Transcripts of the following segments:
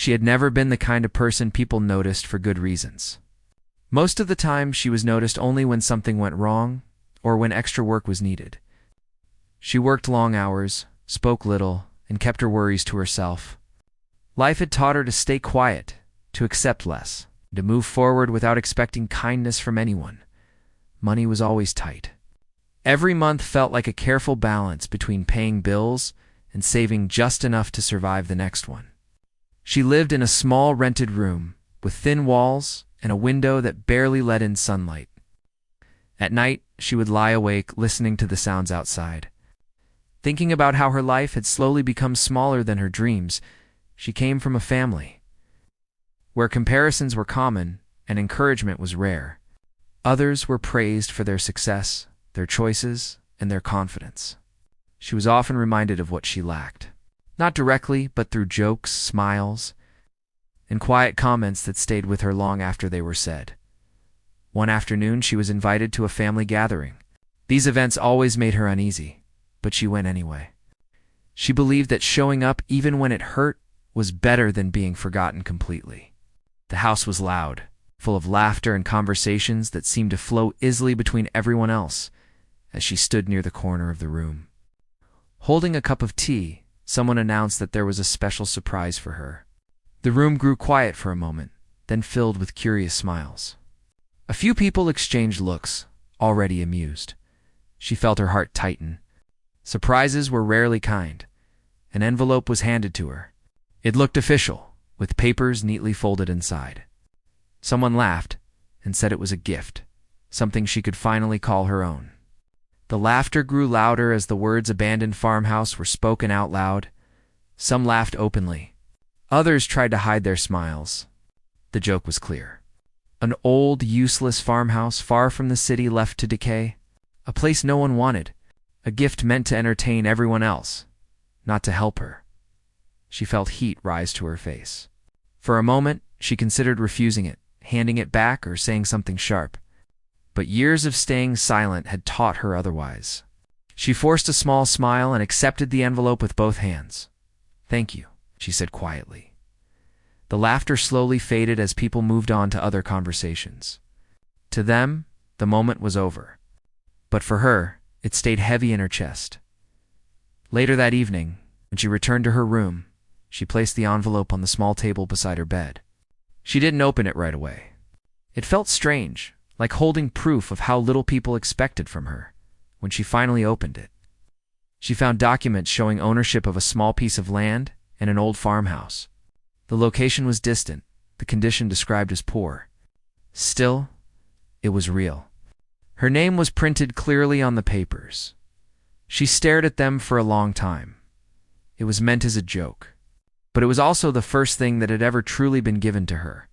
She had never been the kind of person people noticed for good reasons. Most of the time, she was noticed only when something went wrong or when extra work was needed. She worked long hours, spoke little, and kept her worries to herself. Life had taught her to stay quiet, to accept less, to move forward without expecting kindness from anyone. Money was always tight. Every month felt like a careful balance between paying bills and saving just enough to survive the next one. She lived in a small rented room with thin walls and a window that barely let in sunlight. At night, she would lie awake listening to the sounds outside. Thinking about how her life had slowly become smaller than her dreams. She came from a family where comparisons were common and encouragement was rare. Others were praised for their success, their choices, and their confidence. She was often reminded of what she lacked, not directly, but through jokes, smiles, and quiet comments that stayed with her long after they were said. One afternoon, she was invited to a family gathering. These events always made her uneasy, but she went anyway. She believed that showing up even when it hurt was better than being forgotten completely. The house was loud, full of laughter and conversations that seemed to flow easily between everyone else as she stood near the corner of the room. Holding a cup of tea, someone announced that there was a special surprise for her. The room grew quiet for a moment, then filled with curious smiles. A few people exchanged looks, already amused. She felt her heart tighten. Surprises were rarely kind. An envelope was handed to her. It looked official, with papers neatly folded inside. Someone laughed and said it was a gift, something she could finally call her own. The laughter grew louder as the words "abandoned farmhouse" were spoken out loud. Some laughed openly. Others tried to hide their smiles. The joke was clear. An old, useless farmhouse far from the city left to decay. A place no one wanted. A gift meant to entertain everyone else, not to help her. She felt heat rise to her face. For a moment, she considered refusing it, handing it back, or saying something sharp. But years of staying silent had taught her otherwise. She forced a small smile and accepted the envelope with both hands. "Thank you," she said quietly. The laughter slowly faded as people moved on to other conversations. To them, the moment was over. But for her, it stayed heavy in her chest. Later that evening, when she returned to her room, she placed the envelope on the small table beside her bed. She didn't open it right away. It felt strange, like holding proof of how little people expected from her. When she finally opened it, she found documents showing ownership of a small piece of land and an old farmhouse. The location was distant, the condition described as poor. Still, it was real. Her name was printed clearly on the papers. She stared at them for a long time. It was meant as a joke. But it was also the first thing that had ever truly been given to her.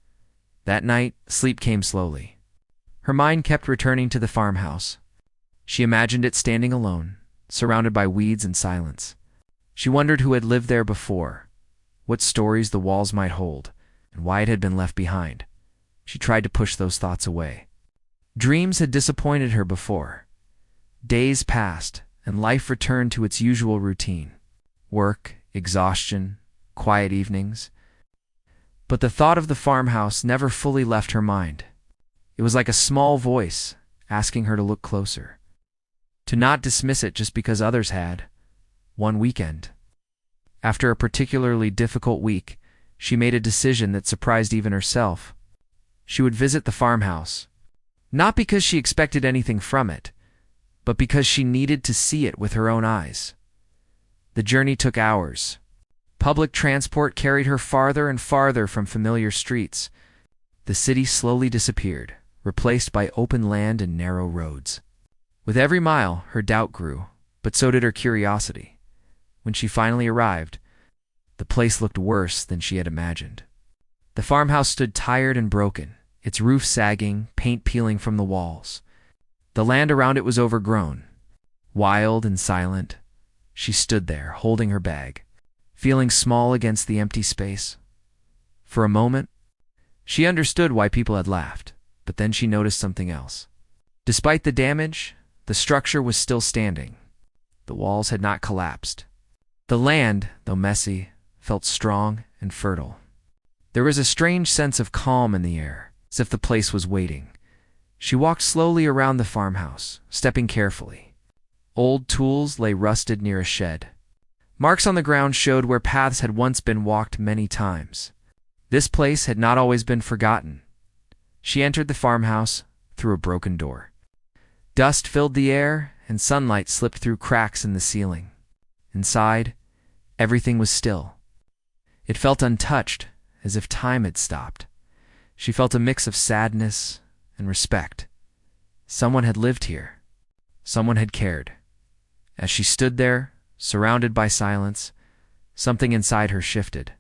That night, sleep came slowly. Her mind kept returning to the farmhouse. She imagined it standing alone, surrounded by weeds and silence. She wondered who had lived there before, what stories the walls might hold, and why it had been left behind. She tried to push those thoughts away. Dreams had disappointed her before. Days passed, and life returned to its usual routine. Work, exhaustion, quiet evenings. But the thought of the farmhouse never fully left her mind. It was like a small voice asking her to look closer, to not dismiss it just because others had. One weekend, after a particularly difficult week, she made a decision that surprised even herself. She would visit the farmhouse, not because she expected anything from it, but because she needed to see it with her own eyes. The journey took hours. Public transport carried her farther and farther from familiar streets. The city slowly disappeared, replaced by open land and narrow roads. With every mile, her doubt grew, but so did her curiosity. When she finally arrived, the place looked worse than she had imagined. The farmhouse stood tired and broken, its roof sagging, paint peeling from the walls. The land around it was overgrown. Wild and silent, she stood there, holding her bag, feeling small against the empty space. For a moment, she understood why people had laughed, but then she noticed something else. Despite the damage, the structure was still standing. The walls had not collapsed. The land, though messy, felt strong and fertile. There was a strange sense of calm in the air, as if the place was waiting. She walked slowly around the farmhouse, stepping carefully. Old tools lay rusted near a shed. Marks on the ground showed where paths had once been walked many times. This place had not always been forgotten. She entered the farmhouse through a broken door. Dust filled the air, and sunlight slipped through cracks in the ceiling. Inside, everything was still. It felt untouched, as if time had stopped. She felt a mix of sadness and respect. Someone had lived here. Someone had cared. As she stood there, surrounded by silence, something inside her shifted.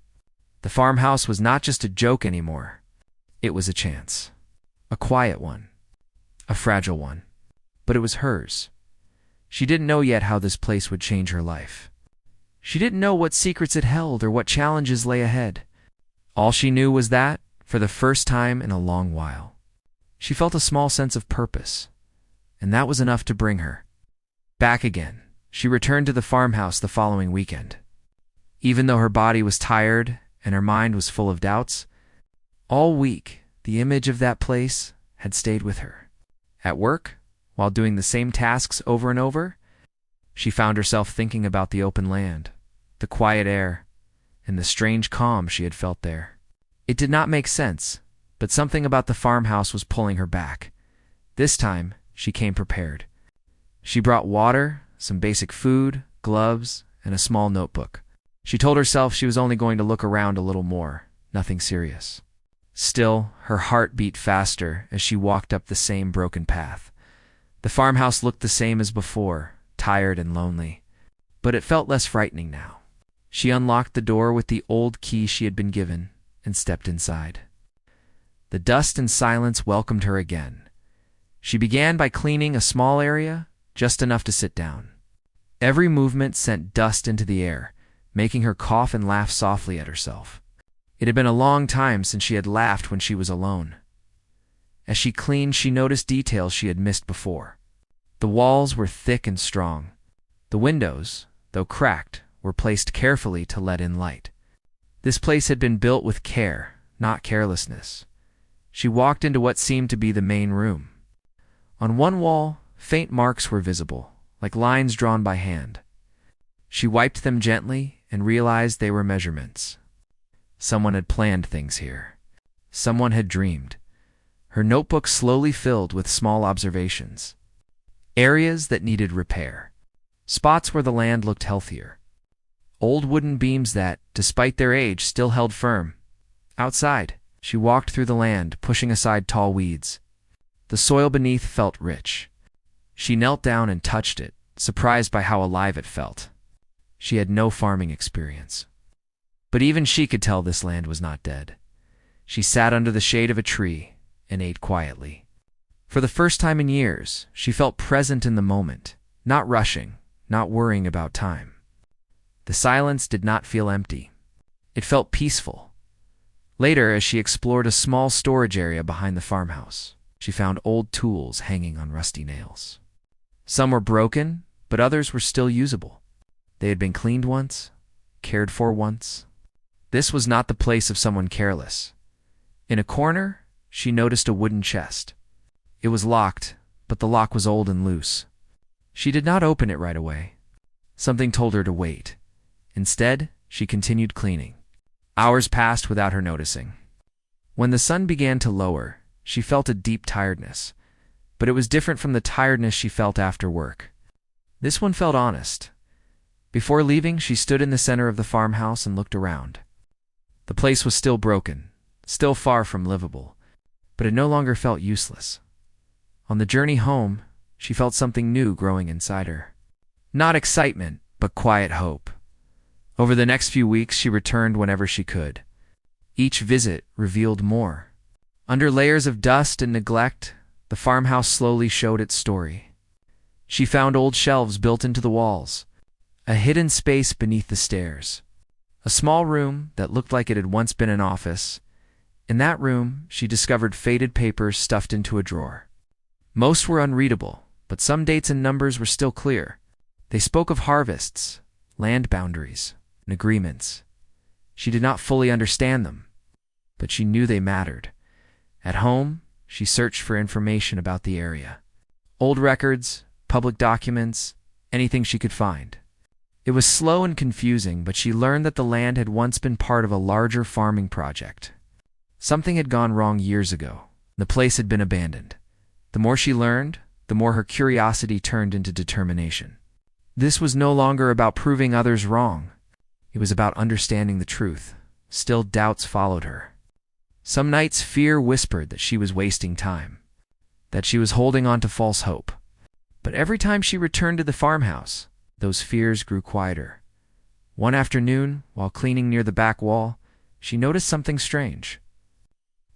The farmhouse was not just a joke anymore. It was a chance. A quiet one. A fragile one. But it was hers. She didn't know yet how this place would change her life. She didn't know what secrets it held or what challenges lay ahead. All she knew was that, for the first time in a long while, she felt a small sense of purpose, and that was enough to bring her back again. She returned to the farmhouse the following weekend. Even though her body was tired and her mind was full of doubts, all week the image of that place had stayed with her. At work, while doing the same tasks over and over, she found herself thinking about the open land, the quiet air, and the strange calm she had felt there. It did not make sense, but something about the farmhouse was pulling her back. This time, she came prepared. She brought water, some basic food, gloves, and a small notebook. She told herself she was only going to look around a little more, nothing serious. Still, her heart beat faster as she walked up the same broken path. The farmhouse looked the same as before, tired and lonely, but it felt less frightening now. She unlocked the door with the old key she had been given and stepped inside. The dust and silence welcomed her again. She began by cleaning a small area, just enough to sit down. Every movement sent dust into the air, making her cough and laugh softly at herself. It had been a long time since she had laughed when she was alone. As she cleaned, she noticed details she had missed before. The walls were thick and strong. The windows, though cracked, were placed carefully to let in light. This place had been built with care, not carelessness. She walked into what seemed to be the main room. On one wall, faint marks were visible, like lines drawn by hand. She wiped them gently and realized they were measurements. Someone had planned things here. Someone had dreamed. Her notebook slowly filled with small observations. Areas that needed repair. Spots where the land looked healthier. Old wooden beams that, despite their age, still held firm. Outside, she walked through the land, pushing aside tall weeds. The soil beneath felt rich. She knelt down and touched it, surprised by how alive it felt. She had no farming experience. But even she could tell this land was not dead. She sat under the shade of a tree and ate quietly. For the first time in years, she felt present in the moment, not rushing, not worrying about time. The silence did not feel empty. It felt peaceful. Later, as she explored a small storage area behind the farmhouse, she found old tools hanging on rusty nails. Some were broken, but others were still usable. They had been cleaned once, cared for once. This was not the place of someone careless. In a corner, she noticed a wooden chest. It was locked, but the lock was old and loose. She did not open it right away. Something told her to wait. Instead, she continued cleaning. Hours passed without her noticing. When the sun began to lower, she felt a deep tiredness, but it was different from the tiredness she felt after work. This one felt honest. Before leaving, she stood in the center of the farmhouse and looked around. The place was still broken, still far from livable, but it no longer felt useless. On the journey home, she felt something new growing inside her. Not excitement, but quiet hope. Over the next few weeks, she returned whenever she could. Each visit revealed more. Under layers of dust and neglect, the farmhouse slowly showed its story. She found old shelves built into the walls, a hidden space beneath the stairs, a small room that looked like it had once been an office. In that room, she discovered faded papers stuffed into a drawer. Most were unreadable, but some dates and numbers were still clear. They spoke of harvests, land boundaries, and agreements. She did not fully understand them, but she knew they mattered. At home, she searched for information about the area. Old records, public documents, anything she could find. It was slow and confusing, but she learned that the land had once been part of a larger farming project. Something had gone wrong years ago. The place had been abandoned. The more she learned, the more her curiosity turned into determination. This was no longer about proving others wrong. It was about understanding the truth. Still, doubts followed her. Some nights fear whispered that she was wasting time, that she was holding on to false hope. But every time she returned to the farmhouse, those fears grew quieter. One afternoon, while cleaning near the back wall, she noticed something strange.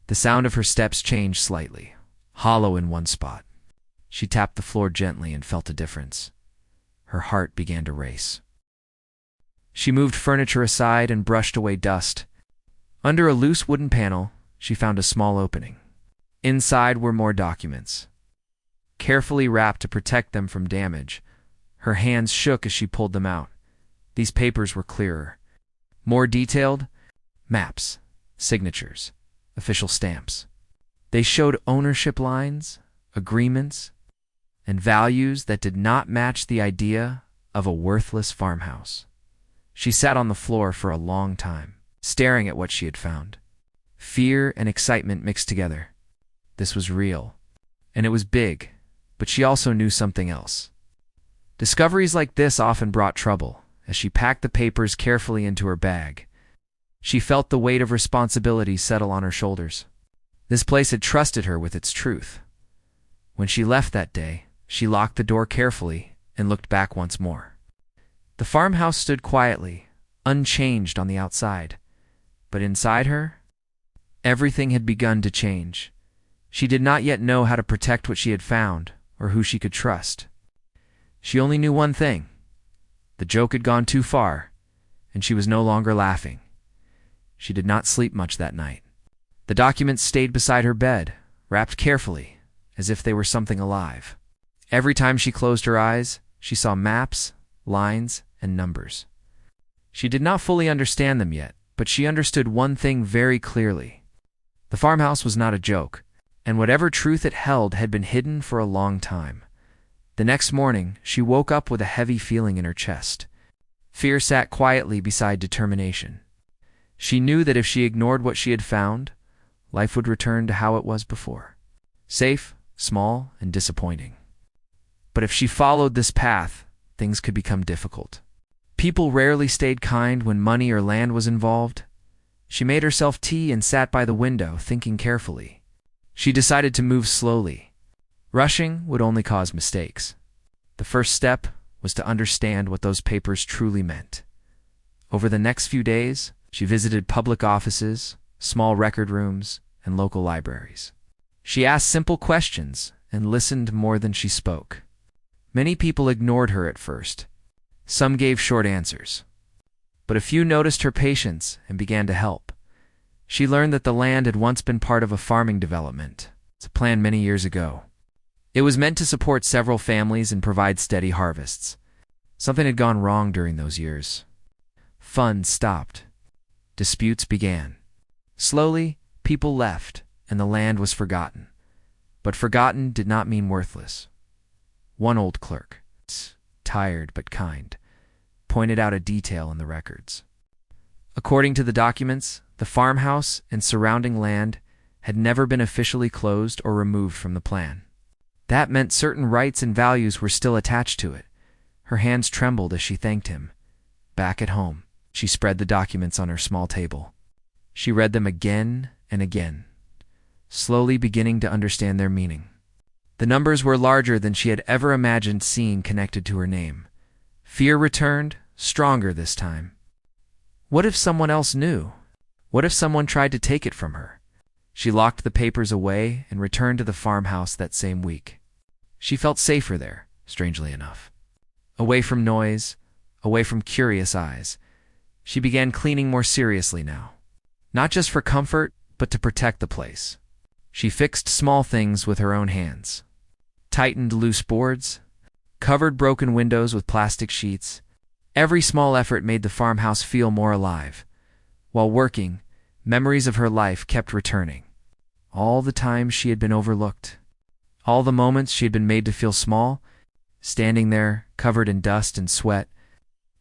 The sound of her steps changed slightly, hollow in one spot. She tapped the floor gently and felt a difference. Her heart began to race. She moved furniture aside and brushed away dust. Under a loose wooden panel, she found a small opening. Inside were more documents, carefully wrapped to protect them from damage. Her hands shook as she pulled them out. These papers were clearer, more detailed: maps, signatures, official stamps. They showed ownership lines, agreements, and values that did not match the idea of a worthless farmhouse. She sat on the floor for a long time, staring at what she had found. Fear and excitement mixed together. This was real, and it was big, but she also knew something else. Discoveries like this often brought trouble. As she packed the papers carefully into her bag, she felt the weight of responsibility settle on her shoulders. This place had trusted her with its truth. When she left that day, she locked the door carefully and looked back once more. The farmhouse stood quietly, unchanged on the outside, but inside her, everything had begun to change. She did not yet know how to protect what she had found or who she could trust. She only knew one thing: the joke had gone too far, and she was no longer laughing. She did not sleep much that night. The documents stayed beside her bed, wrapped carefully, as if they were something alive. Every time she closed her eyes, she saw maps, lines, and numbers. She did not fully understand them yet, but she understood one thing very clearly. The farmhouse was not a joke, and whatever truth it held had been hidden for a long time. The next morning, she woke up with a heavy feeling in her chest. Fear sat quietly beside determination. She knew that if she ignored what she had found, life would return to how it was before: safe, small, and disappointing. But if she followed this path, things could become difficult. People rarely stayed kind when money or land was involved. She made herself tea and sat by the window, thinking carefully. She decided to move slowly. Rushing would only cause mistakes. The first step was to understand what those papers truly meant. Over the next few days, she visited public offices, small record rooms, and local libraries. She asked simple questions and listened more than she spoke. Many people ignored her at first. Some gave short answers. But a few noticed her patience and began to help. She learned that the land had once been part of a farming development. It's a plan many years ago. It was meant to support several families and provide steady harvests. Something had gone wrong during those years. Funds stopped. Disputes began. Slowly, people left, and the land was forgotten. But forgotten did not mean worthless. One old clerk, tired but kind, pointed out a detail in the records. According to the documents, the farmhouse and surrounding land had never been officially closed or removed from the plan. That meant certain rights and values were still attached to it. Her hands trembled as she thanked him. Back at home, she spread the documents on her small table. She read them again and again, slowly beginning to understand their meaning. The numbers were larger than she had ever imagined seeing connected to her name. Fear returned, stronger this time. What if someone else knew? What if someone tried to take it from her? She locked the papers away and returned to the farmhouse that same week. She felt safer there, strangely enough. Away from noise, away from curious eyes. She began cleaning more seriously now. Not just for comfort, but to protect the place. She fixed small things with her own hands. Tightened loose boards, covered broken windows with plastic sheets. Every small effort made the farmhouse feel more alive. While working, Memories of her life kept returning. All the times she had been overlooked. All the moments she had been made to feel small. Standing there, covered in dust and sweat,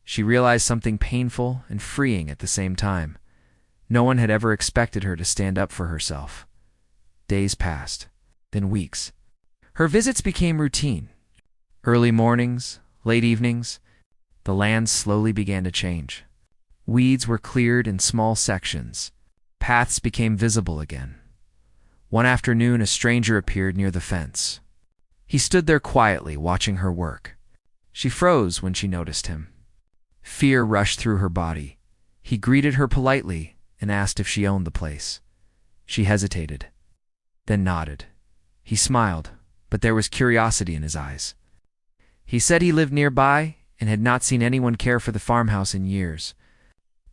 she realized something painful and freeing at the same time. No one had ever expected her to stand up for herself. Days passed, then weeks. Her visits became routine. Early mornings, late evenings, the land slowly began to change. Weeds were cleared in small sections. Paths became visible again. One afternoon, a stranger appeared near the fence. He stood there quietly, watching her work. She froze when she noticed him. Fear rushed through her body. He greeted her politely and asked if she owned the place. She hesitated, then nodded. He smiled, but there was curiosity in his eyes. He said he lived nearby and had not seen anyone care for the farmhouse in years.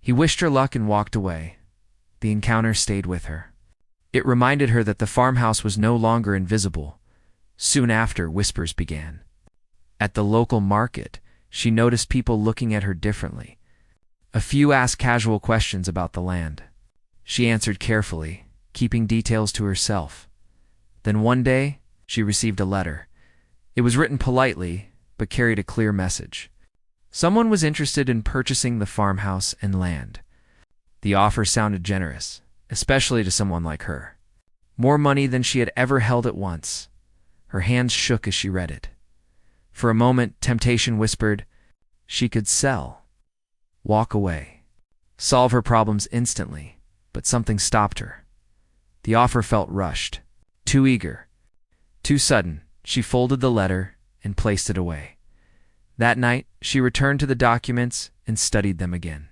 He wished her luck and walked away. The encounter stayed with her. It reminded her that the farmhouse was no longer invisible. Soon after, whispers began. At the local market, she noticed people looking at her differently. A few asked casual questions about the land. She answered carefully, keeping details to herself. Then one day, she received a letter. It was written politely, but carried a clear message. Someone was interested in purchasing the farmhouse and land. The offer sounded generous, especially to someone like her. More money than she had ever held at once. Her hands shook as she read it. For a moment, temptation whispered, she could sell, walk away, solve her problems instantly, but something stopped her. The offer felt rushed, too eager, too sudden. She folded the letter and placed it away. That night, she returned to the documents and studied them again.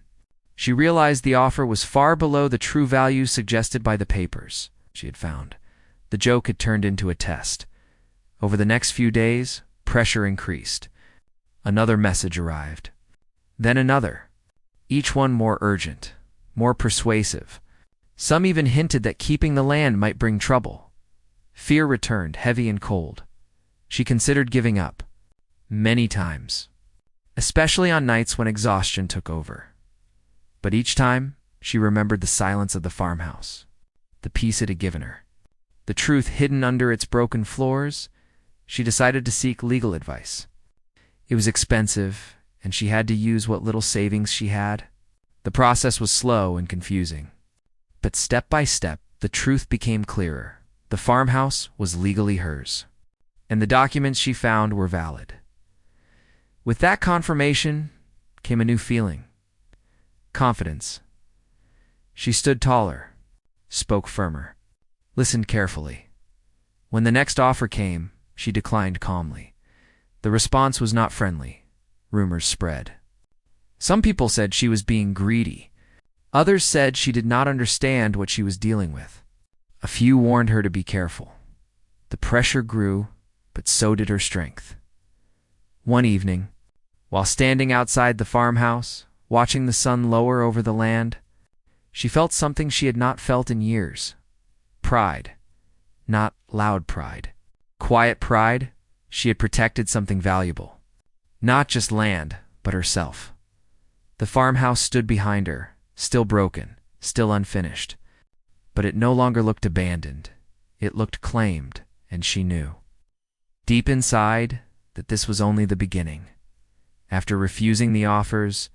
She realized the offer was far below the true value suggested by the papers she had found. The joke had turned into a test. Over the next few days, pressure increased. Another message arrived. Then another. Each one more urgent, more persuasive. Some even hinted that keeping the land might bring trouble. Fear returned, heavy and cold. She considered giving up. Many times. Especially on nights when exhaustion took over. But each time, she remembered the silence of the farmhouse. The peace it had given her. The truth hidden under its broken floors. She decided to seek legal advice. It was expensive, and she had to use what little savings she had. The process was slow and confusing. But step by step, the truth became clearer. The farmhouse was legally hers, and the documents she found were valid. With that confirmation came a new feeling. Confidence. She stood taller, spoke firmer, listened carefully. When the next offer came, she declined calmly. The response was not friendly. Rumors spread. Some people said she was being greedy. Others said she did not understand what she was dealing with. A few warned her to be careful. The pressure grew, but so did her strength. One evening, while standing outside the farmhouse, watching the sun lower over the land, she felt something she had not felt in years. Pride. Not loud pride. Quiet pride. She had protected something valuable. Not just land, but herself. The farmhouse stood behind her, still broken, still unfinished. But it no longer looked abandoned. It looked claimed, and she knew. Deep inside, that this was only the beginning. After refusing the offers,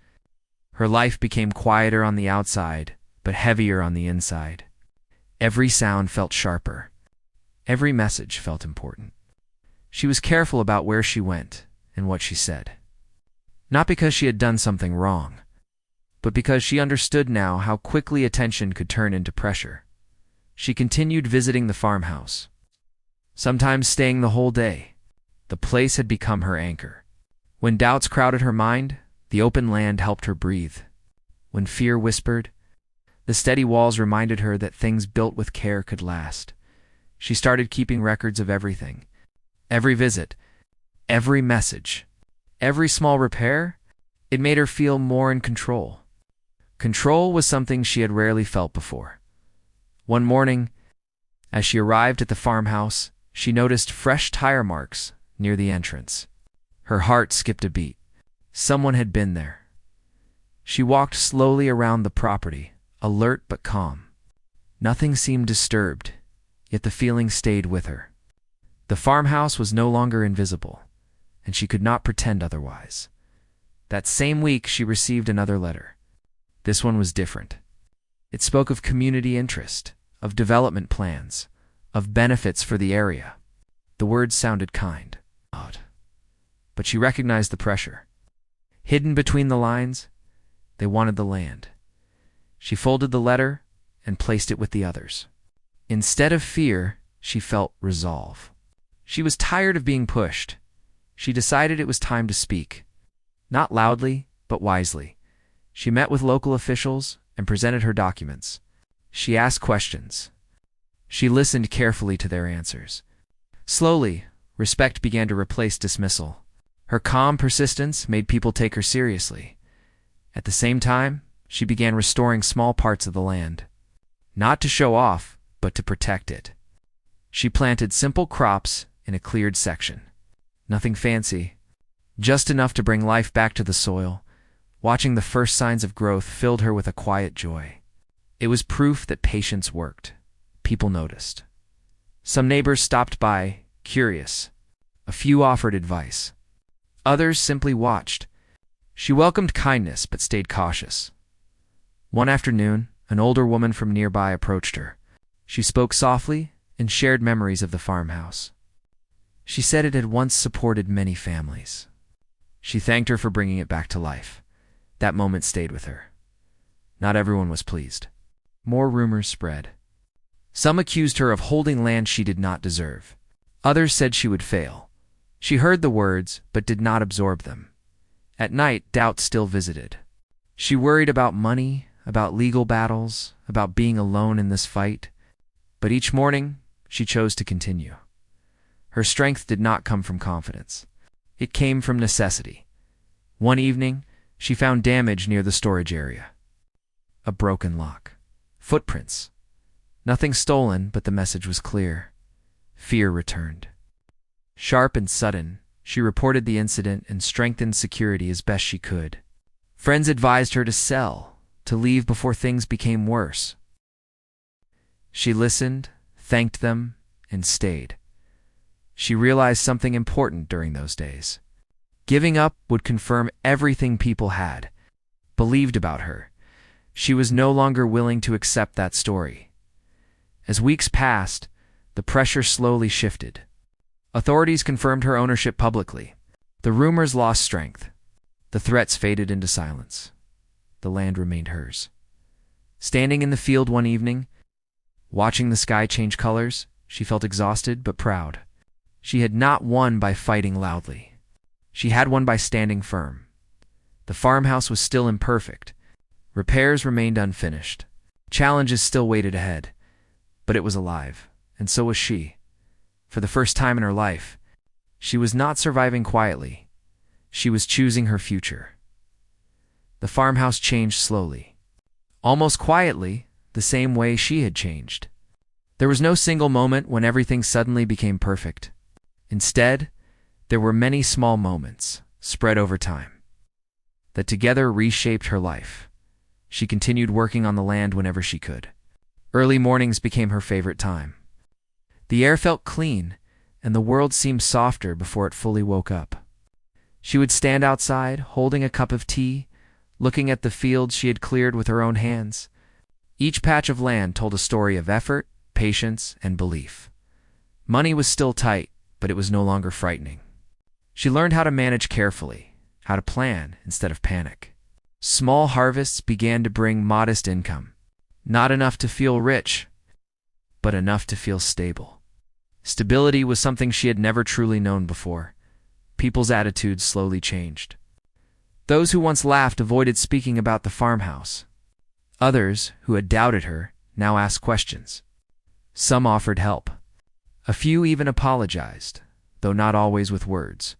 her life became quieter on the outside, but heavier on the inside. Every sound felt sharper. Every message felt important. She was careful about where she went and what she said. Not because she had done something wrong, but because she understood now how quickly attention could turn into pressure. She continued visiting the farmhouse, sometimes staying the whole day. The place had become her anchor. When doubts crowded her mind, the open land helped her breathe. When fear whispered, the steady walls reminded her that things built with care could last. She started keeping records of everything. Every visit, every message, every small repair. It made her feel more in control. Control was something she had rarely felt before. One morning, as she arrived at the farmhouse, she noticed fresh tire marks near the entrance. Her heart skipped a beat. Someone had been there. She walked slowly around the property, alert but calm. Nothing seemed disturbed, yet the feeling stayed with her. The farmhouse was no longer invisible, and she could not pretend otherwise. That same week, she received another letter. This one was different. It spoke of community interest, of development plans, of benefits for the area. The words sounded kind, but she recognized the pressure. Hidden between the lines, they wanted the land. She folded the letter and placed it with the others. Instead of fear, she felt resolve. She was tired of being pushed. She decided it was time to speak. Not loudly, but wisely. She met with local officials and presented her documents. She asked questions. She listened carefully to their answers. Slowly, respect began to replace dismissal. Her calm persistence made people take her seriously. At the same time, she began restoring small parts of the land. Not to show off, but to protect it. She planted simple crops in a cleared section. Nothing fancy, just enough to bring life back to the soil. Watching the first signs of growth filled her with a quiet joy. It was proof that patience worked. People noticed. Some neighbors stopped by, curious. A few offered advice. Others simply watched. She welcomed kindness but stayed cautious. One afternoon, an older woman from nearby approached her. She spoke softly and shared memories of the farmhouse. She said it had once supported many families. She thanked her for bringing it back to life. That moment stayed with her. Not everyone was pleased. More rumors spread. Some accused her of holding land she did not deserve. Others said she would fail. She heard the words, but did not absorb them. At night, doubt still visited. She worried about money, about legal battles, about being alone in this fight. But each morning, she chose to continue. Her strength did not come from confidence. It came from necessity. One evening, she found damage near the storage area. A broken lock. Footprints. Nothing stolen, but the message was clear. Fear returned. Sharp and sudden, she reported the incident and strengthened security as best she could. Friends advised her to sell, to leave before things became worse. She listened, thanked them, and stayed. She realized something important during those days. Giving up would confirm everything people had believed about her. She was no longer willing to accept that story. As weeks passed, the pressure slowly shifted. Authorities confirmed her ownership publicly. The rumors lost strength. The threats faded into silence. The land remained hers. Standing in the field one evening, watching the sky change colors, she felt exhausted but proud. She had not won by fighting loudly. She had won by standing firm. The farmhouse was still imperfect. Repairs remained unfinished. Challenges still waited ahead. But it was alive, and so was she. For the first time in her life, she was not surviving quietly. She was choosing her future. The farmhouse changed slowly. Almost quietly, the same way she had changed. There was no single moment when everything suddenly became perfect. Instead, there were many small moments, spread over time, that together reshaped her life. She continued working on the land whenever she could. Early mornings became her favorite time. The air felt clean, and the world seemed softer before it fully woke up. She would stand outside, holding a cup of tea, looking at the fields she had cleared with her own hands. Each patch of land told a story of effort, patience, and belief. Money was still tight, but it was no longer frightening. She learned how to manage carefully, how to plan instead of panic. Small harvests began to bring modest income. Not enough to feel rich, but enough to feel stable. Stability was something she had never truly known before. People's attitudes slowly changed. Those who once laughed avoided speaking about the farmhouse. Others, who had doubted her, now asked questions. Some offered help. A few even apologized, though not always with words.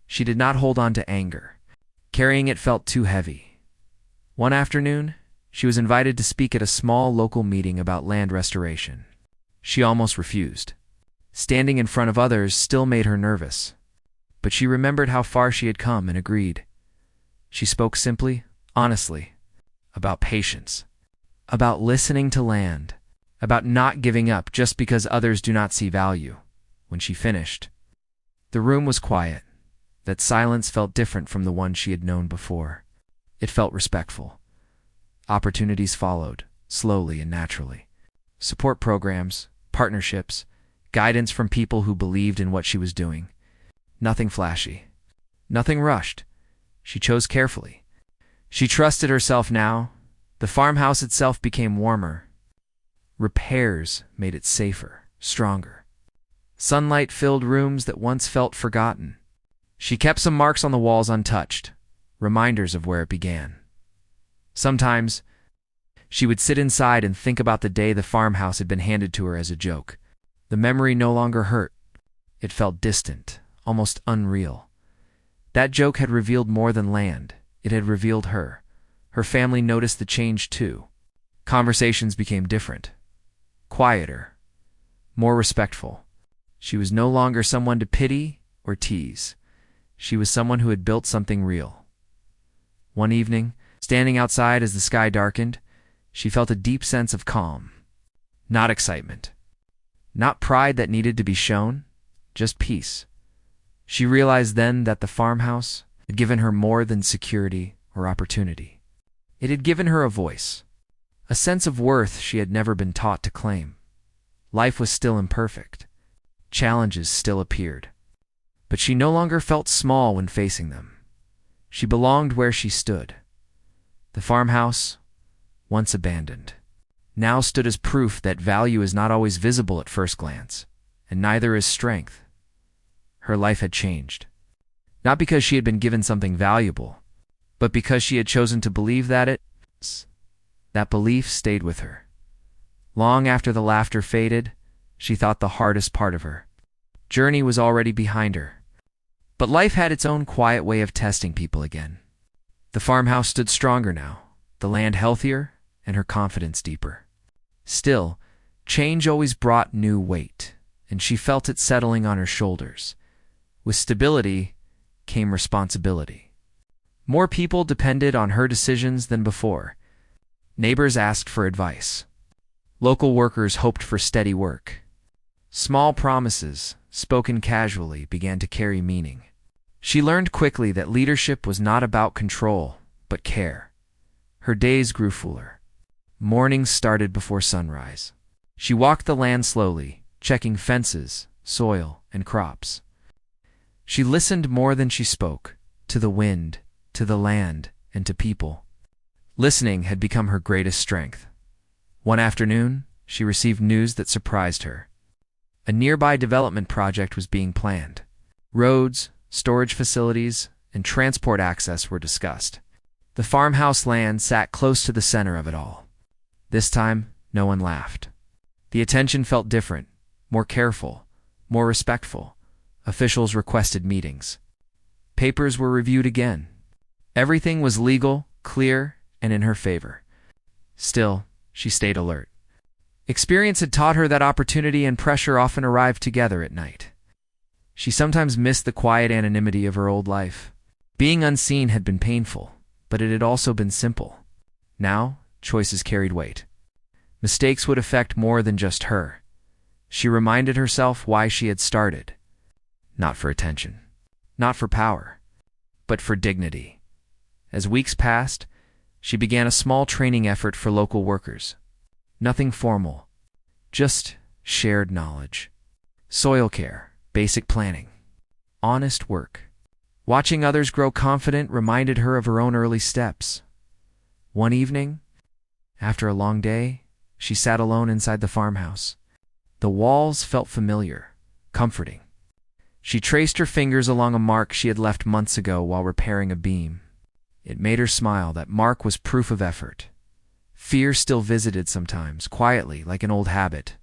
She did not hold on to anger. Carrying it felt too heavy. One afternoon, she was invited to speak at a small local meeting about land restoration. She almost refused. Standing in front of others still made her nervous. But she remembered how far she had come and agreed. She spoke simply, honestly, about patience, about listening to land, about not giving up just because others do not see value. When she finished, the room was quiet. That silence felt different from the one she had known before. It felt respectful. Opportunities followed, slowly and naturally. Support programs, partnerships, guidance from people who believed in what she was doing. Nothing flashy. Nothing rushed. She chose carefully. She trusted herself now. The farmhouse itself became warmer. Repairs made it safer, stronger. Sunlight filled rooms that once felt forgotten. She kept some marks on the walls untouched, reminders of where it began. Sometimes, she would sit inside and think about the day the farmhouse had been handed to her as a joke. The memory no longer hurt. It felt distant, almost unreal. That joke had revealed more than land. It had revealed her. Her family noticed the change too. Conversations became different, quieter, more respectful. She was no longer someone to pity or tease. She was someone who had built something real. One evening, standing outside as the sky darkened, she felt a deep sense of calm. Not excitement. Not pride that needed to be shown, just peace. She realized then that the farmhouse had given her more than security or opportunity. It had given her a voice, a sense of worth she had never been taught to claim. Life was still imperfect. Challenges still appeared. But she no longer felt small when facing them. She belonged where she stood. The farmhouse, once abandoned, now stood as proof that value is not always visible at first glance, and neither is strength. Her life had changed. Not because she had been given something valuable, but because she had chosen to believe that that belief stayed with her. Long after the laughter faded, she thought the hardest part of her journey was already behind her. But life had its own quiet way of testing people again. The farmhouse stood stronger now, the land healthier, and her confidence deeper. Still, change always brought new weight, and she felt it settling on her shoulders. With stability came responsibility. More people depended on her decisions than before. Neighbors asked for advice. Local workers hoped for steady work. Small promises, spoken casually, began to carry meaning. She learned quickly that leadership was not about control, but care. Her days grew fuller. Mornings started before sunrise. She walked the land slowly, checking fences, soil, and crops. She listened more than she spoke, to the wind, to the land, and to people. Listening had become her greatest strength. One afternoon, she received news that surprised her. A nearby development project was being planned. Roads, storage facilities, and transport access were discussed. The farmhouse land sat close to the center of it all. This time, no one laughed. The attention felt different, more careful, more respectful. Officials requested meetings. Papers were reviewed again. Everything was legal, clear, and in her favor. Still, she stayed alert. Experience had taught her that opportunity and pressure often arrived together at night. She sometimes missed the quiet anonymity of her old life. Being unseen had been painful, but it had also been simple. Now, choices carried weight. Mistakes would affect more than just her. She reminded herself why she had started. Not for attention, not for power, but for dignity. As weeks passed, she began a small training effort for local workers. Nothing formal, just shared knowledge. Soil care, basic planning, honest work. Watching others grow confident reminded her of her own early steps. One evening, after a long day, she sat alone inside the farmhouse. The walls felt familiar, comforting. She traced her fingers along a mark she had left months ago while repairing a beam. It made her smile. That mark was proof of effort. Fear still visited sometimes, quietly, like an old habit.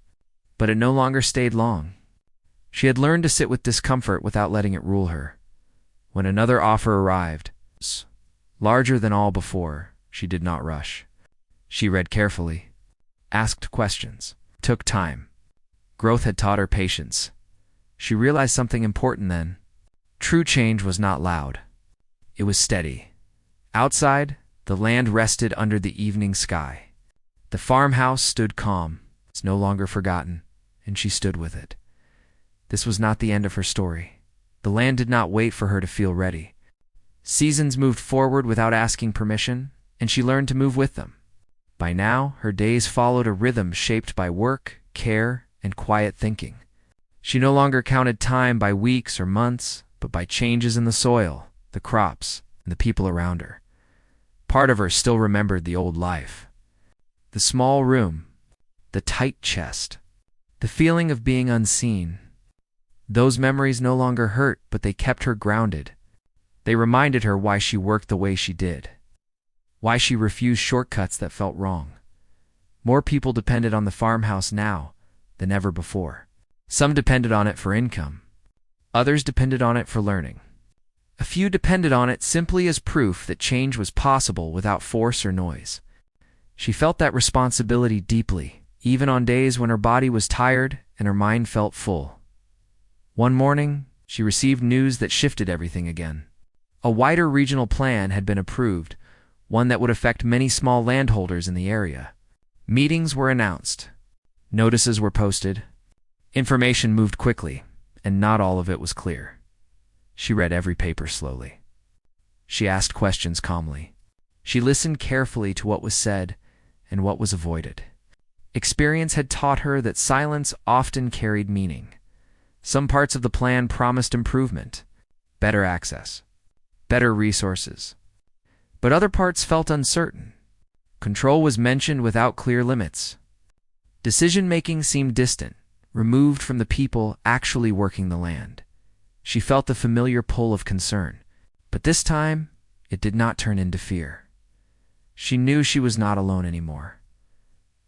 But it no longer stayed long. She had learned to sit with discomfort without letting it rule her. When another offer arrived, larger than all before, she did not rush. She read carefully, asked questions, took time. Growth had taught her patience. She realized something important then. True change was not loud. It was steady. Outside, the land rested under the evening sky. The farmhouse stood calm, It's no longer forgotten, and she stood with it. This was not the end of her story. The land did not wait for her to feel ready. Seasons moved forward without asking permission, and she learned to move with them. By now, her days followed a rhythm shaped by work, care, and quiet thinking. She no longer counted time by weeks or months, but by changes in the soil, the crops, and the people around her. Part of her still remembered the old life. The small room, the tight chest, the feeling of being unseen. Those memories no longer hurt, but they kept her grounded. They reminded her why she worked the way she did, why she refused shortcuts that felt wrong. More people depended on the farmhouse now than ever before. Some depended on it for income. Others depended on it for learning. A few depended on it simply as proof that change was possible without force or noise. She felt that responsibility deeply, even on days when her body was tired and her mind felt full. One morning, she received news that shifted everything again. A wider regional plan had been approved, one that would affect many small landholders in the area. Meetings were announced. Notices were posted. Information moved quickly, and not all of it was clear. She read every paper slowly. She asked questions calmly. She listened carefully to what was said and what was avoided. Experience had taught her that silence often carried meaning. Some parts of the plan promised improvement, better access, better resources. But other parts felt uncertain. Control was mentioned without clear limits. Decision-making seemed distant, removed from the people actually working the land. She felt the familiar pull of concern, but this time it did not turn into fear. She knew she was not alone anymore.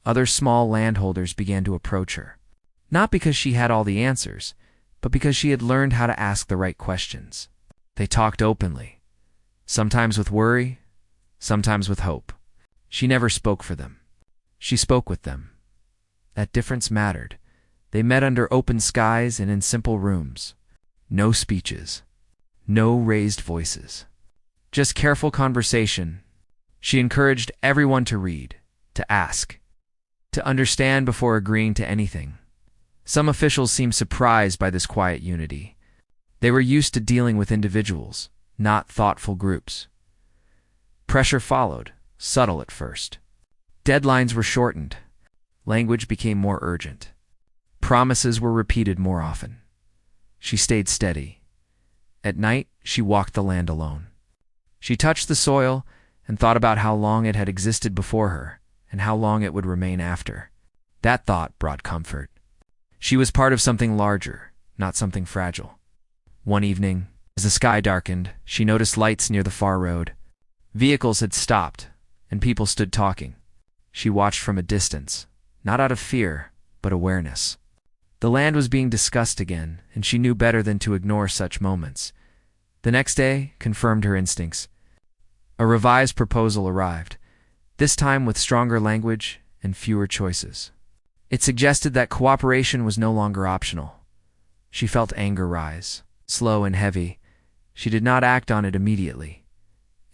Other small landholders began to approach her, not because she had all the answers, but because she had learned how to ask the right questions. They talked openly, sometimes with worry, sometimes with hope. She never spoke for them. She spoke with them. That difference mattered. They met under open skies and in simple rooms. No speeches. No raised voices. Just careful conversation. She encouraged everyone to read, to ask, to understand before agreeing to anything. Some officials seemed surprised by this quiet unity. They were used to dealing with individuals, not thoughtful groups. Pressure followed, subtle at first. Deadlines were shortened. Language became more urgent. Promises were repeated more often. She stayed steady. At night, she walked the land alone. She touched the soil and thought about how long it had existed before her and how long it would remain after. That thought brought comfort. She was part of something larger, not something fragile. One evening, as the sky darkened, she noticed lights near the far road. Vehicles had stopped, and people stood talking. She watched from a distance, not out of fear, but awareness. The land was being discussed again, and she knew better than to ignore such moments. The next day confirmed her instincts. A revised proposal arrived, this time with stronger language and fewer choices. It suggested that cooperation was no longer optional. She felt anger rise, slow and heavy. She did not act on it immediately.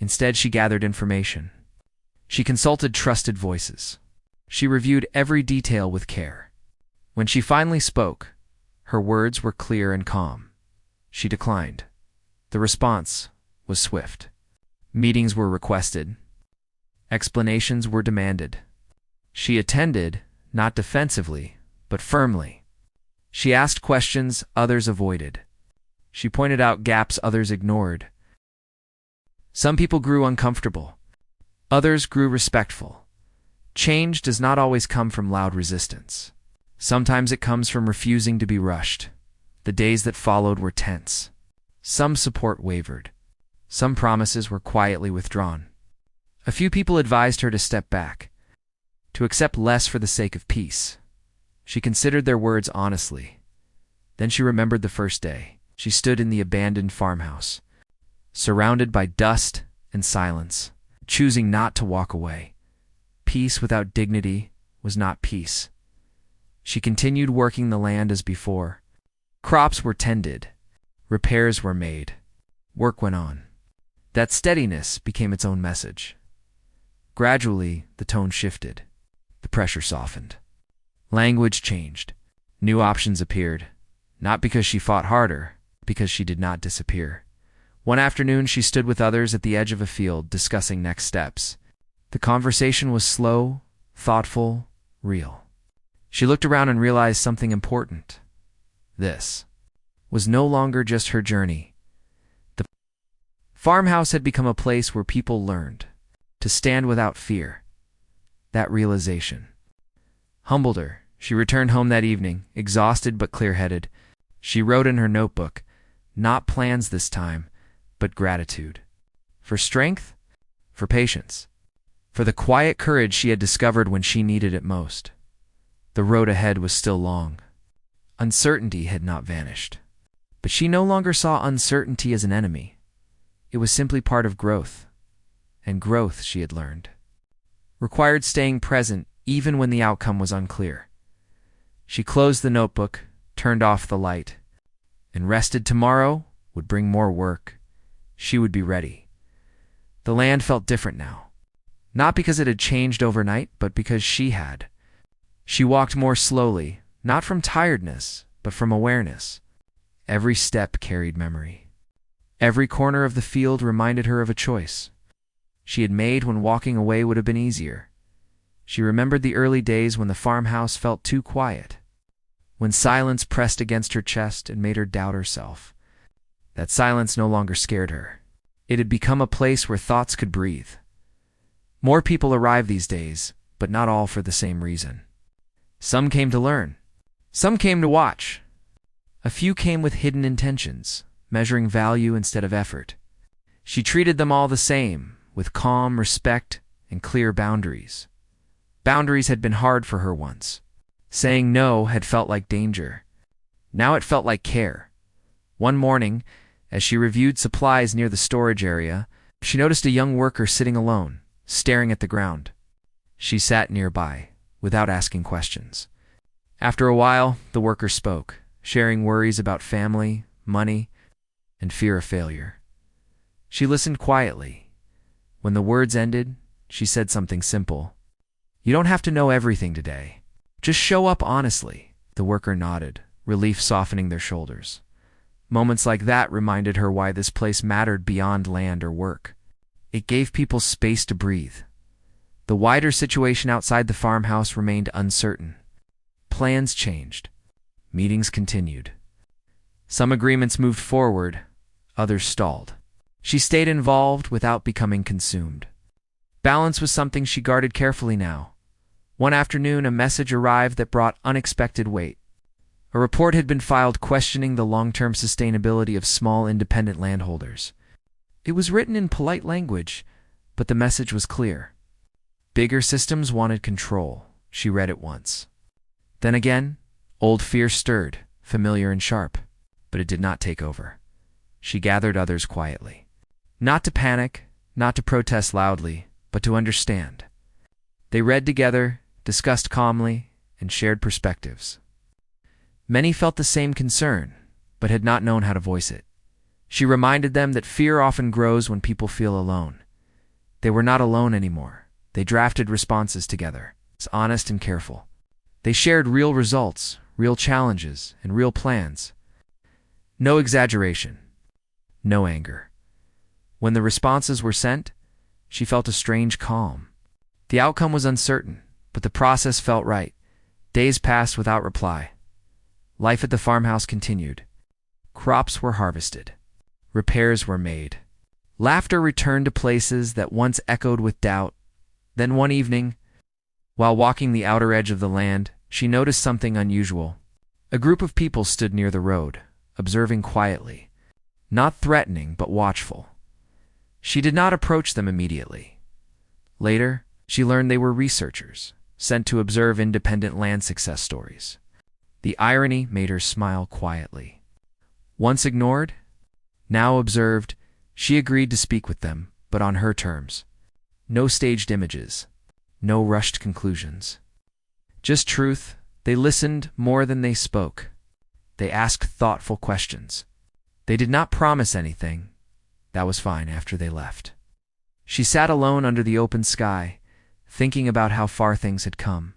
Instead, she gathered information. She consulted trusted voices. She reviewed every detail with care. When she finally spoke, her words were clear and calm. She declined. The response was swift. Meetings were requested. Explanations were demanded. She attended, not defensively, but firmly. She asked questions others avoided. She pointed out gaps others ignored. Some people grew uncomfortable. Others grew respectful. Change does not always come from loud resistance. Sometimes it comes from refusing to be rushed. The days that followed were tense. Some support wavered. Some promises were quietly withdrawn. A few people advised her to step back, to accept less for the sake of peace. She considered their words honestly. Then she remembered the first day. She stood in the abandoned farmhouse, surrounded by dust and silence, choosing not to walk away. Peace without dignity was not peace. She continued working the land as before. Crops were tended. Repairs were made. Work went on. That steadiness became its own message. Gradually, the tone shifted. The pressure softened. Language changed. New options appeared. Not because she fought harder, because she did not disappear. One afternoon, she stood with others at the edge of a field, discussing next steps. The conversation was slow, thoughtful, real. She looked around and realized something important. This was no longer just her journey. The farmhouse had become a place where people learned to stand without fear. That realization humbled her. She returned home that evening, exhausted but clear-headed. She wrote in her notebook, not plans this time, but gratitude. For strength, for patience, for the quiet courage she had discovered when she needed it most. The road ahead was still long. Uncertainty had not vanished. But she no longer saw uncertainty as an enemy. It was simply part of growth. And growth, she had learned, required staying present even when the outcome was unclear. She closed the notebook, turned off the light, and rested. Tomorrow would bring more work. She would be ready. The land felt different now. Not because it had changed overnight, but because she had. She walked more slowly, not from tiredness, but from awareness. Every step carried memory. Every corner of the field reminded her of a choice she had made when walking away would have been easier. She remembered the early days when the farmhouse felt too quiet, when silence pressed against her chest and made her doubt herself. That silence no longer scared her. It had become a place where thoughts could breathe. More people arrived these days, but not all for the same reason. Some came to learn. Some came to watch. A few came with hidden intentions, measuring value instead of effort. She treated them all the same, with calm respect and clear boundaries. Boundaries had been hard for her once. Saying no had felt like danger. Now it felt like care. One morning, as she reviewed supplies near the storage area, she noticed a young worker sitting alone, staring at the ground. She sat nearby, without asking questions. After a while, the worker spoke, sharing worries about family, money, and fear of failure. She listened quietly. When the words ended, she said something simple. "You don't have to know everything today. Just show up honestly." The worker nodded, relief softening their shoulders. Moments like that reminded her why this place mattered beyond land or work. It gave people space to breathe. The wider situation outside the farmhouse remained uncertain. Plans changed. Meetings continued. Some agreements moved forward, others stalled. She stayed involved without becoming consumed. Balance was something she guarded carefully now. One afternoon, a message arrived that brought unexpected weight. A report had been filed questioning the long-term sustainability of small independent landholders. It was written in polite language, but the message was clear. Bigger systems wanted control. She read it once. Then again, old fear stirred, familiar and sharp, but it did not take over. She gathered others quietly. Not to panic, not to protest loudly, but to understand. They read together, discussed calmly, and shared perspectives. Many felt the same concern, but had not known how to voice it. She reminded them that fear often grows when people feel alone. They were not alone anymore. They drafted responses together, honest and careful. They shared real results, real challenges, and real plans. No exaggeration, no anger. When the responses were sent, she felt a strange calm. The outcome was uncertain, but the process felt right. Days passed without reply. Life at the farmhouse continued. Crops were harvested. Repairs were made. Laughter returned to places that once echoed with doubt. Then one evening, while walking the outer edge of the land, she noticed something unusual. A group of people stood near the road, observing quietly, not threatening but watchful. She did not approach them immediately. Later, she learned they were researchers, sent to observe independent land success stories. The irony made her smile quietly. Once ignored, now observed, she agreed to speak with them, but on her terms. No staged images, no rushed conclusions. Just truth. They listened more than they spoke. They asked thoughtful questions. They did not promise anything. That was fine after they left. She sat alone under the open sky, thinking about how far things had come.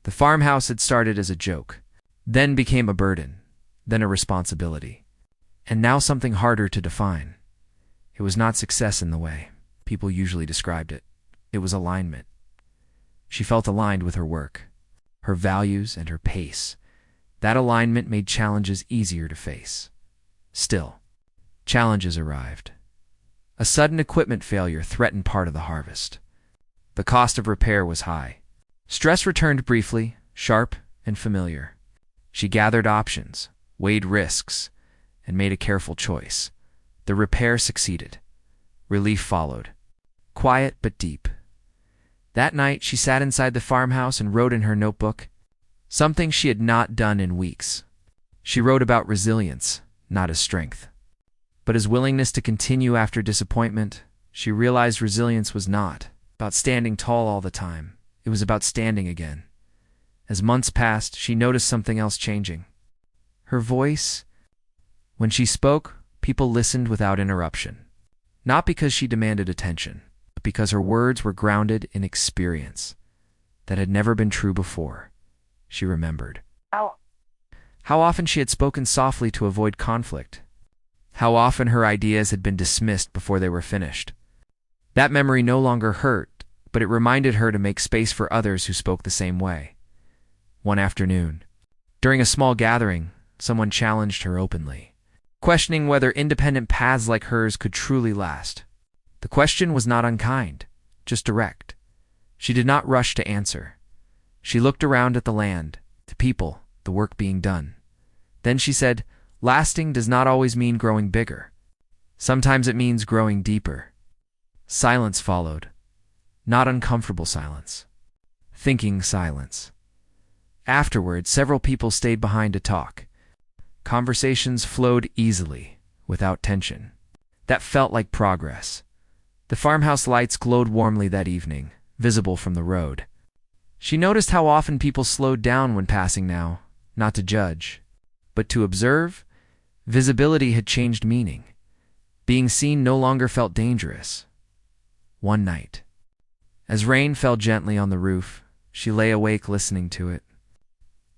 The farmhouse had started as a joke, then became a burden, then a responsibility, and now something harder to define. It was not success in the way people usually described it. It was alignment. She felt aligned with her work, her values, and her pace. That alignment made challenges easier to face. Still, challenges arrived. A sudden equipment failure threatened part of the harvest. The cost of repair was high. Stress returned briefly, sharp and familiar. She gathered options, weighed risks, and made a careful choice. The repair succeeded. Relief followed. Quiet but deep. That night, she sat inside the farmhouse and wrote in her notebook, something she had not done in weeks. She wrote about resilience, not as strength, but as willingness to continue after disappointment. She realized resilience was not about standing tall all the time. It was about standing again. As months passed, she noticed something else changing. Her voice. When she spoke, people listened without interruption. Not because she demanded attention, but because her words were grounded in experience that had never been true before. She remembered how often she had spoken softly to avoid conflict, how often her ideas had been dismissed before they were finished. That memory no longer hurt, but it reminded her to make space for others who spoke the same way. One afternoon, during a small gathering, someone challenged her openly, questioning whether independent paths like hers could truly last. The question was not unkind, just direct. She did not rush to answer. She looked around at the land, the people, the work being done. Then she said, "Lasting does not always mean growing bigger. Sometimes it means growing deeper." Silence followed. Not uncomfortable silence. Thinking silence. Afterward, several people stayed behind to talk. Conversations flowed easily, without tension. That felt like progress. The farmhouse lights glowed warmly that evening, visible from the road. She noticed how often people slowed down when passing now, not to judge, but to observe. Visibility had changed meaning. Being seen no longer felt dangerous. One night, as rain fell gently on the roof, she lay awake listening to it,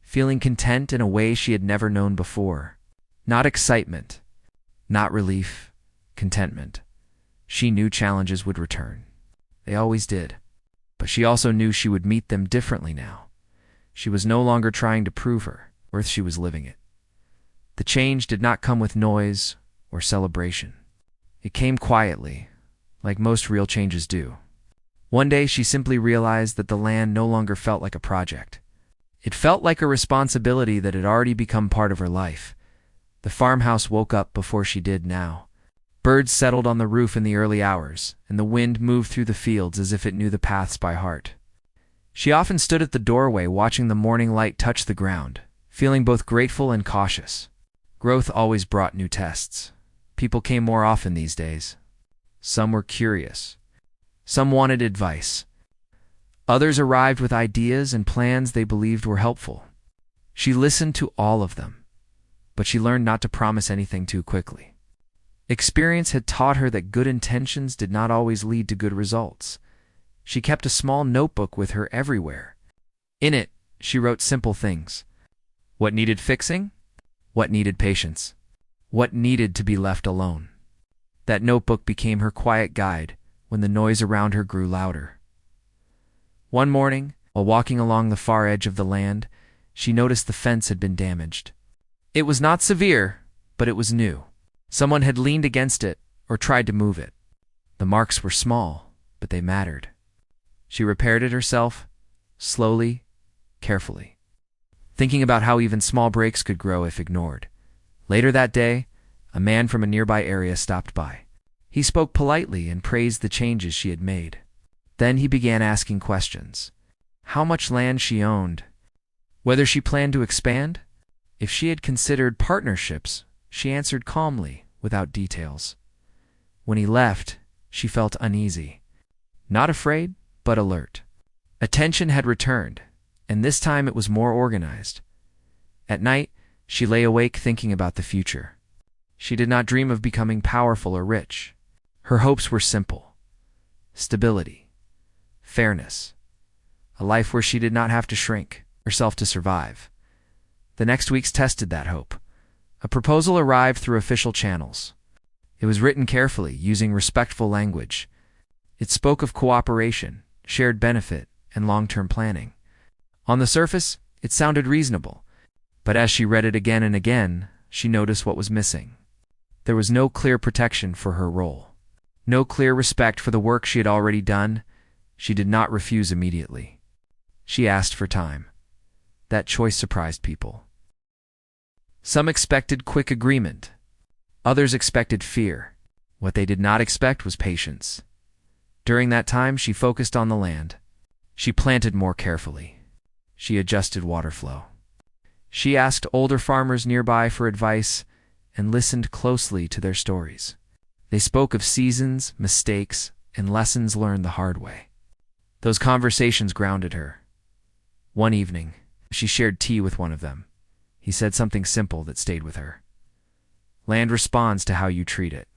feeling content in a way she had never known before. Not excitement, not relief, contentment. She knew challenges would return. They always did. But she also knew she would meet them differently now. She was no longer trying to prove her worth, she was living it. The change did not come with noise or celebration. It came quietly, like most real changes do. One day she simply realized that the land no longer felt like a project. It felt like a responsibility that had already become part of her life. The farmhouse woke up before she did now. Birds settled on the roof in the early hours, and the wind moved through the fields as if it knew the paths by heart. She often stood at the doorway watching the morning light touch the ground, feeling both grateful and cautious. Growth always brought new tests. People came more often these days. Some were curious. Some wanted advice. Others arrived with ideas and plans they believed were helpful. She listened to all of them, but she learned not to promise anything too quickly. Experience had taught her that good intentions did not always lead to good results. She kept a small notebook with her everywhere. In it, she wrote simple things. What needed fixing? What needed patience? What needed to be left alone? That notebook became her quiet guide when the noise around her grew louder. One morning, while walking along the far edge of the land, she noticed the fence had been damaged. It was not severe, but it was new. Someone had leaned against it or tried to move it. The marks were small, but they mattered. She repaired it herself, slowly, carefully, thinking about how even small breaks could grow if ignored. Later that day, a man from a nearby area stopped by. He spoke politely and praised the changes she had made. Then he began asking questions. How much land she owned, whether she planned to expand, if she had considered partnerships. She answered calmly, without details. When he left, she felt uneasy. Not afraid, but alert. Attention had returned, and this time it was more organized. At night, she lay awake thinking about the future. She did not dream of becoming powerful or rich. Her hopes were simple. Stability. Fairness. A life where she did not have to shrink. herself to survive. The next weeks tested that hope. A proposal arrived through official channels. It was written carefully, using respectful language. It spoke of cooperation, shared benefit, and long-term planning. On the surface, it sounded reasonable, but as she read it again and again, she noticed what was missing. There was no clear protection for her role. No clear respect for the work she had already done. She did not refuse immediately. She asked for time. That choice surprised people. Some expected quick agreement. Others expected fear. What they did not expect was patience. During that time, she focused on the land. She planted more carefully. She adjusted water flow. She asked older farmers nearby for advice and listened closely to their stories. They spoke of seasons, mistakes, and lessons learned the hard way. Those conversations grounded her. One evening, she shared tea with one of them. He said something simple that stayed with her. Land responds to how you treat it.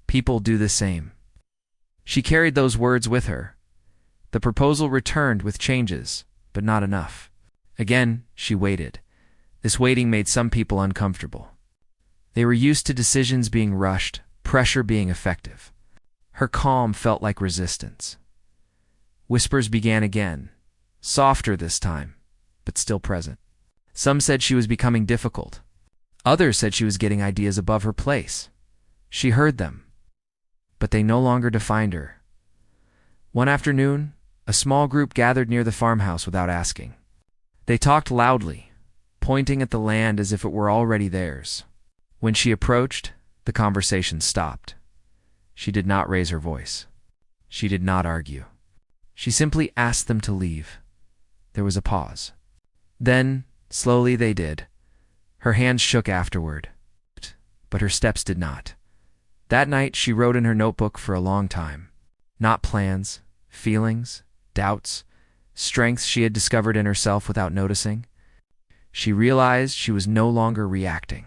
People do the same. She carried those words with her. The proposal returned with changes, but not enough. Again, she waited. This waiting made some people uncomfortable. They were used to decisions being rushed, pressure being effective. Her calm felt like resistance. Whispers began again, softer this time, but still present. Some said she was becoming difficult. Others said she was getting ideas above her place. She heard them, but they no longer defined her. One afternoon, a small group gathered near the farmhouse without asking. They talked loudly, pointing at the land as if it were already theirs. When she approached, the conversation stopped. She did not raise her voice. She did not argue. She simply asked them to leave. There was a pause. Then, slowly they did. Her hands shook afterward, but her steps did not. That night she wrote in her notebook for a long time. Not plans, feelings, doubts, strengths she had discovered in herself without noticing. She realized she was no longer reacting.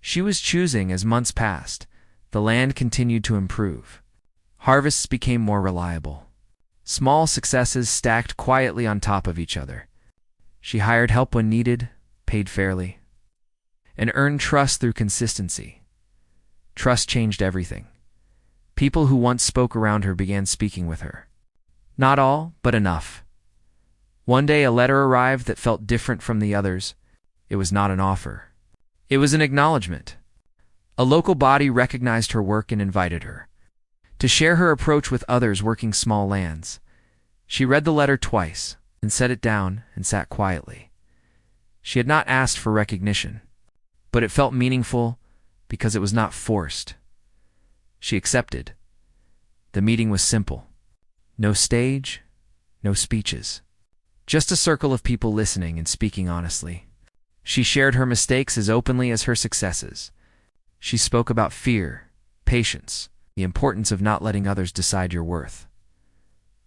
She was choosing. As months passed, the land continued to improve. Harvests became more reliable. Small successes stacked quietly on top of each other. She hired help when needed, paid fairly, and earned trust through consistency. Trust changed everything. People who once spoke around her began speaking with her. Not all, but enough. One day a letter arrived that felt different from the others. It was not an offer. It was an acknowledgement. A local body recognized her work and invited her to share her approach with others working small lands. She read the letter twice, and set it down and sat quietly. She had not asked for recognition, but it felt meaningful because it was not forced. She accepted. The meeting was simple. No stage, no speeches. Just a circle of people listening and speaking honestly. She shared her mistakes as openly as her successes. She spoke about fear, patience, the importance of not letting others decide your worth.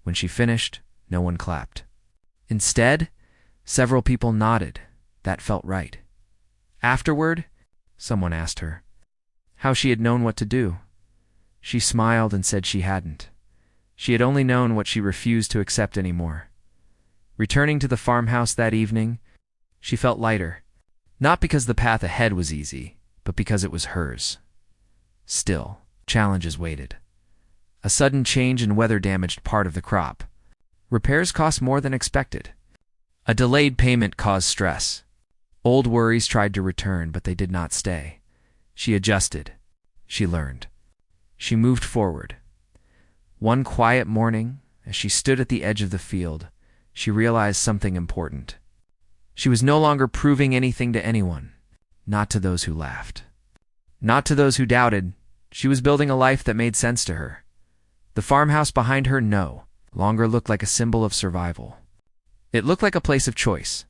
When she finished, no one clapped. Instead, several people nodded. That felt right. Afterward, someone asked her how she had known what to do. She smiled and said she hadn't. She had only known what she refused to accept anymore. Returning to the farmhouse that evening, she felt lighter, not because the path ahead was easy, but because it was hers. Still, challenges waited. A sudden change in weather damaged part of the crop. Repairs cost more than expected. A delayed payment caused stress. Old worries tried to return, but they did not stay. She adjusted. She learned. She moved forward. One quiet morning, as she stood at the edge of the field, she realized something important. She was no longer proving anything to anyone, not to those who laughed, not to those who doubted. She was building a life that made sense to her. The farmhouse behind her no longer looked like a symbol of survival. It looked like a place of choice.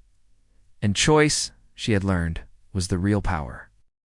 And choice, she had learned, was the real power.